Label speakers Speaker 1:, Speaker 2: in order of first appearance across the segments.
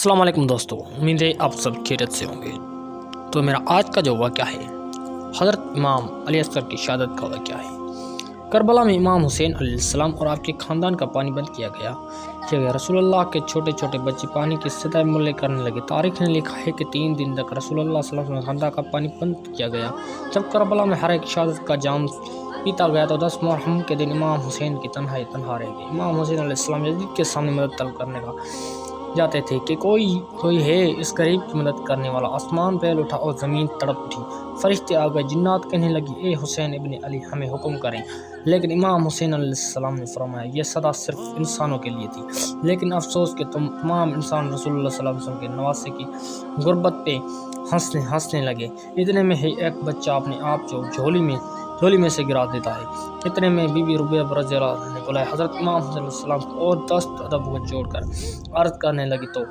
Speaker 1: अस्सलाम वालेकुम दोस्तों, उम्मीद है आप सब खैरियत से होंगे। तो मेरा आज का जो वाक़या है हज़रत इमाम अली अस्कर की शहादत का वाक़या है। करबला में इमाम हुसैन अलैहिस्सलाम और आपके ख़ानदान का पानी बंद किया गया। रसूलुल्लाह के छोटे छोटे बच्चे पानी की सतह मुल्ले करने लगे। तारीख़ ने लिखा है कि 3 दिन तक रसूलुल्लाह सल्लल्लाहु अलैहि वसल्लम खानदान का पानी बंद किया गया। जब करबला में हर एक शहादत का जाम पीता गया तो 10 मुहर्रम के दिन इमाम हुसैन की तन्हा रह गई। इमाम हुसैन अलैहिस्सलाम यजीद के सामने मदद तलब करने का जाते थे कि कोई है इस गरीब की मदद करने वाला। आसमान पैल उठा और ज़मीन तड़प उठी। फरिश्ते आ गए। जिन्नात कहने लगी, ए हुसैन इब्न अली, हमें हुक्म करें। लेकिन इमाम हुसैन अलैहिस्सलाम ने फरमाया, यह सदा सिर्फ इंसानों के लिए थी। लेकिन अफसोस कि तुम तमाम इंसान रसूलुल्लाह सल्लल्लाहु अलैहि वसल्लम के नवासे की गुर्बत पे हंसने लगे। इतने में ही एक बच्चा अपने आप जो झोली में से गिरा देता है। इतने में बीबी रुबैया रज़ियल्लाहु अन्हा ने बुलाया हज़रत इमाम हुसैन अलैहिस्सलाम को और दस्त अदब को जोड़कर अर्ज़ करने लगी तो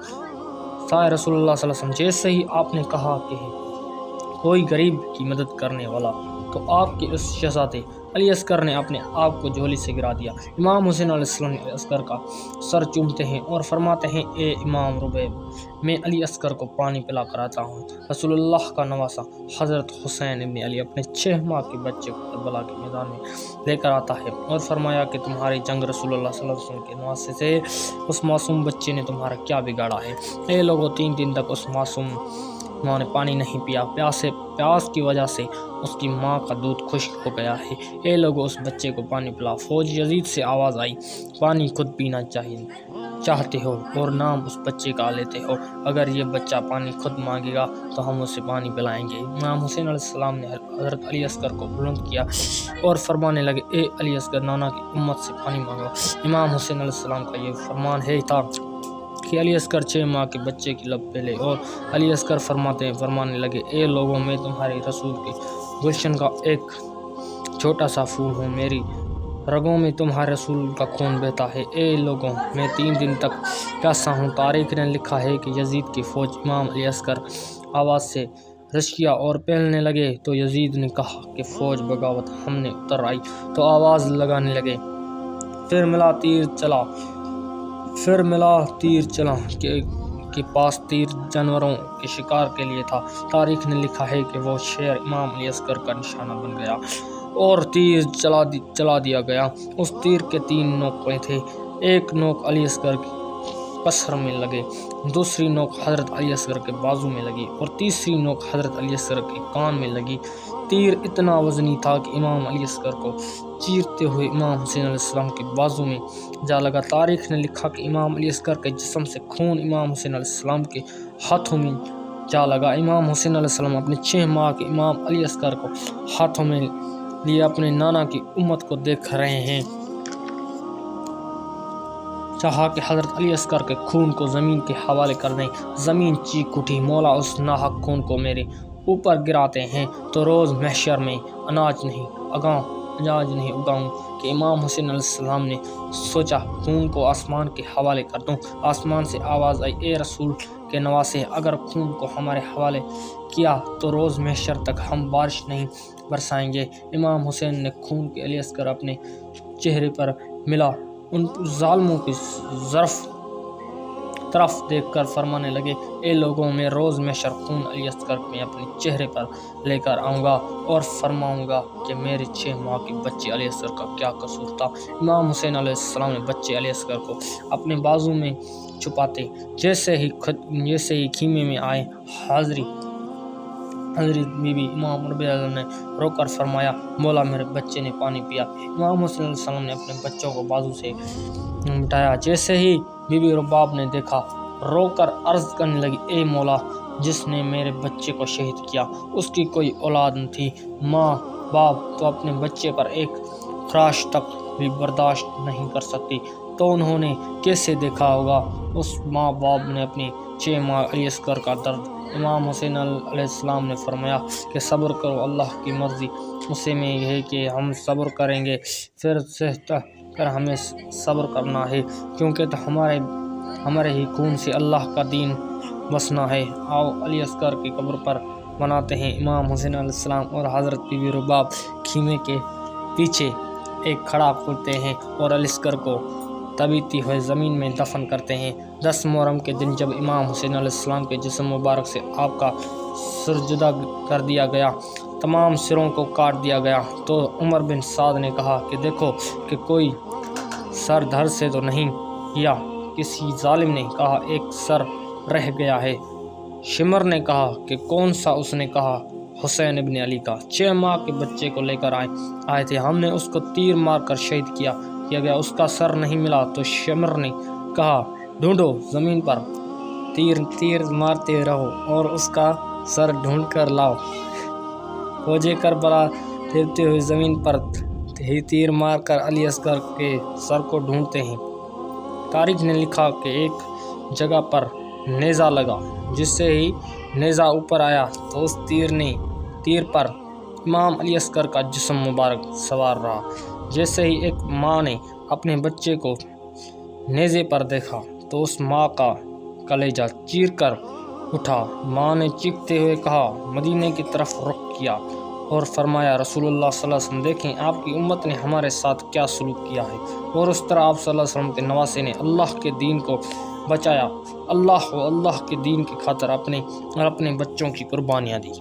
Speaker 1: साए रसूलुल्लाह सल्लल्लाहु अलैहि वसल्लम, जैसे ही आपने कहा कि कोई गरीब की मदद करने वाला, तो आपके उस शहज़ादे अली अस्कर ने अपने आप को झोली से गिरा दिया। इमाम हुसैन अलैहिस्सलाम ने अस्कर का सर चूमते हैं और फरमाते हैं, ए इमाम रुबैया, मैं अली अस्कर को पानी पिला कर आता हूँ। रसूलुल्लाह का नवासा हज़रत हुसैन इब्न अली अपने 6 माह के बच्चे को करबला के मैदान में लेकर आता है और फरमाया कि तुम्हारी जंग रसूलुल्लाह सल्लल्लाहु अलैहि वसल्लम के नवासे से उस मासूम बच्चे ने तुम्हारा क्या बिगाड़ा है। ए लोगों, 3 दिन तक उस मासूम माँ ने पानी नहीं पिया। प्यास की वजह से उसकी माँ का दूध खुश्क हो गया है। ए लोगों, उस बच्चे को पानी पिला। फौज यजीद से आवाज़ आई, पानी खुद पीना चाहते हो और नाम उस बच्चे का लेते हो। अगर ये बच्चा पानी खुद मांगेगा तो हम उसे पानी पिलाएंगे। इमाम हुसैन अलैहिस्सलाम ने हज़रत अली अस्कर को बुलंद किया और फरमाने लगे, ए अली अस्कर, नाना की उम्मत से पानी मांगो। इमाम हुसैन अलैहिस्सलाम का ये फरमान है था कि अली अस्कर 6 माह के बच्चे की लब पे ले और अली अस्कर फरमाने लगे, ए लोगों, मैं तुम्हारे रसूल के गुलशन का एक छोटा सा फूल हूँ। मेरी रगों में तुम्हारे रसूल का खून बहता है। ए लोगों, मैं 3 दिन तक प्यासा हूँ। तारीख़ ने लिखा है कि यजीद की फ़ौज इमाम अली अस्कर आवाज़ से रशिया और पहलने लगे तो यजीद ने कहा कि फ़ौज बगावत हमने उतर आई तो आवाज़ लगाने लगे, फिर मिला तीर चला के पास तीर जानवरों के शिकार के लिए था। तारीख़ ने लिखा है कि वो शेर इमाम अली अस्कर का निशाना बन गया और तीर चला दिया गया। उस तीर के 3 नोक थे। एक नोक अली अस्कर की पसर में लगे, दूसरी नोक हज़रत अली अस्कर के बाजू में लगी और तीसरी नोक हज़रत अली अस्कर के कान में लगी। तीर इतना वज़नी था कि इमाम अली अस्कर को चीरते हुए इमाम हुसैन अलैहिस्सलाम के बाजू में जा लगा। तारीख़ ने लिखा कि इमाम अली अस्कर के जिस्म से खून इमाम हुसैन अलैहिस्सलाम के हाथों में जा लगा। इमाम हुसैन अलैहिस्सलाम अपने 6 माह के इमाम अली अस्कर को हाथों में लिए अपने नाना की उम्मत को देख रहे हैं। चाहा कि हज़रत अली अस्कर के खून को ज़मीन के हवाले कर दें। ज़मीन चीख उठी, मौला, उस नाहक खून को मेरे ऊपर गिराते हैं तो रोज़ महशर में अनाज नहीं उगाऊं। कि इमाम हुसैन अलैहिस्सलाम ने सोचा, खून को आसमान के हवाले कर दूं। आसमान से आवाज़ आई, ए रसूल के नवासे, अगर खून को हमारे हवाले किया तो रोज़ महशर तक हम बारिश नहीं बरसाएंगे। इमाम हुसैन ने खून के अली अस्कर अपने चेहरे पर मिला। उन जालिमों की तरफ देखकर फरमाने लगे, ए लोगों, मैं रोज़ महशर खून अली अस्कर में अपने चेहरे पर लेकर आऊँगा और फरमाऊँगा कि मेरे 6 माह के बच्चे अली अस्कर का क्या कसूर था। इमाम हुसैन अलैहिस्सलाम ने बच्चे अली अस्कर को अपने बाजू में छुपाते जैसे ही खीमे में आए, हज़रत बीबी इमाम रुबैया ने रोकर फरमाया, मौला, मेरे बच्चे ने पानी पिया। इमाम हुसैन अलैहिस्सलाम ने अपने बच्चों को बाजू से मिटाया। जैसे ही बीबी रुबाब ने देखा, रोकर अर्ज़ करने लगी, ए मौला, जिसने मेरे बच्चे को शहीद किया उसकी कोई औलाद न थी। माँ बाप तो अपने बच्चे पर एक खराश तक भी बर्दाश्त नहीं कर सकती, तो उन्होंने कैसे देखा होगा उस माँ बाप ने अपने 6 माह अली अस्कर का दर्द। इमाम हुसैन अलैहिस्सलाम ने फरमाया कि सब्र करो, अल्लाह की मर्ज़ी उसे में है कि हम सब्र करेंगे, फिर कर हमें सब्र करना है, क्योंकि तो हमारे ही खून से अल्लाह का दीन बसना है। आओ अली अस्कर की कब्र पर मनाते हैं। इमाम हुसैन अलैहिस्सलाम और हज़रत बीबी रुबाब खीमे के पीछे एक खड़ा खोलते हैं और अली अस्कर को تبیتی ہوئے زمین میں دفن کرتے ہیں۔ 10 محرم کے دن جب امام حسین علیہ السلام کے جسم مبارک سے آپ کا سر جدا کر دیا گیا، تمام سروں کو کاٹ دیا گیا، تو عمر بن سعد نے کہا کہ دیکھو کہ کوئی سر دھڑ سے تو نہیں کیا۔ کسی ظالم نے کہا ایک سر رہ گیا ہے۔ شمر نے کہا کہ کون سا؟ اس نے کہا حسین ابن علی کا۔ 6 ماہ کے بچے کو لے کر آئے تھے، ہم نے اس کو تیر مار کر شہید کیا گیا، اس کا سر نہیں ملا۔ تو شمر نے کہا ڈھونڈو زمین پر، تیر مارتے رہو اور اس کا سر ڈھونڈ کر لاؤ۔ فوجیں کربلا دیتے ہوئے زمین پر تیر مار کر علی اصغر کے سر کو ڈھونڈتے ہیں۔ تاریخ نے لکھا کہ ایک جگہ پر نیزہ لگا، جس سے ہی نیزہ اوپر آیا تو اس تیر پر امام علی اصغر کا جسم مبارک سوار رہا۔ جیسے ہی ایک ماں نے اپنے بچے کو نیزے پر دیکھا تو اس ماں کا کلیجہ چیر کر اٹھا۔ ماں نے چیختے ہوئے کہا، مدینے کی طرف رخ کیا اور فرمایا رسول اللہ صلی اللہ علیہ وسلم دیکھیں آپ کی امت نے ہمارے ساتھ کیا سلوک کیا ہے۔ اور اس طرح آپ صلی اللہ علیہ وسلم کے نواسے نے اللہ کے دین کو بچایا، اللہ کے دین کی خاطر اپنے اور اپنے بچوں کی قربانیاں دی۔